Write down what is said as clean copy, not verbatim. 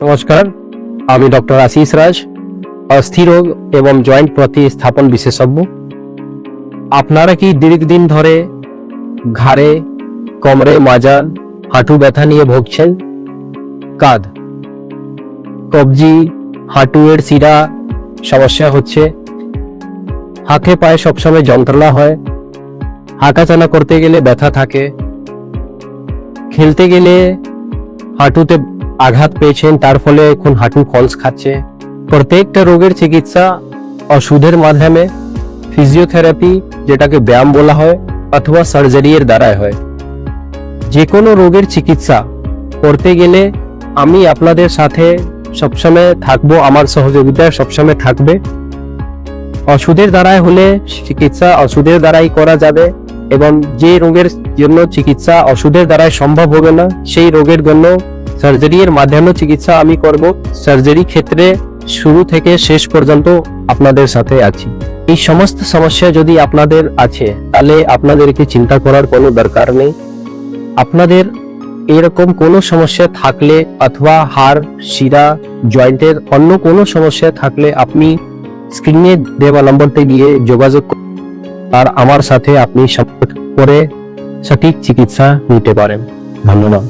নমস্কার, আমি ডক্টর আশিস রাজ, অস্থিরোগ এবং জয়েন্ট প্রতিস্থাপন বিশেষজ্ঞ। আপনারা কি দীর্ঘদিন ধরে ঘাড়ে, কোমরে, মাজা, হাঁটু ব্যথা নিয়ে ভুগছেন? কাঁধ, কবজি, হাঁটুয়ের শিরা সমস্যা হচ্ছে, হাতে পায়ে সবসময় যন্ত্রণা হয়, হাঁটাচলা করতে গেলে ব্যথা থাকে, খেলতে গেলে হাঁটুতে আঘাত পেয়েছেন, তার ফলে এখন হাঁটু খলস খাচ্ছে। প্রত্যেকটা রোগের চিকিৎসা ওষুধের মাধ্যমে, ফিজিওথেরাপি যেটাকে ব্যায়াম বলা হয়, অথবা সার্জারি এর দ্বারাই হয়। যে কোনো রোগের চিকিৎসা করতে গেলে আমি আপনাদের সাথে সবসময় থাকবো, আমার সহযোগিতা সবসময় থাকবে। ওষুধের দ্বারাই হলে চিকিৎসা ওষুধের দ্বারাই করা যাবে, এবং যে রোগের জন্য চিকিৎসা ওষুধের দ্বারাই সম্ভব হবে না, সেই রোগের জন্য সার্জারি এর মাধ্যমে চিকিৎসা আমি করব। সার্জারি ক্ষেত্রে শুরু থেকে শেষ পর্যন্ত আপনাদের সাথে আছি। এই সমস্ত সমস্যা যদি আপনাদের আছে, তাহলে আপনাদেরকে চিন্তা করার কোনো দরকার নেই। আপনাদের এরকম কোনো সমস্যা থাকলে, অথবা হাড়, শিরা, জয়েন্টের অন্য কোনো সমস্যা থাকলে, আপনি স্ক্রিনে দেওয়া নম্বরতে গিয়ে যোগাযোগ করুন, আর আমার সাথে আপনি সম্পর্ক করে সঠিক চিকিৎসা নিতে পারেন। ধন্যবাদ।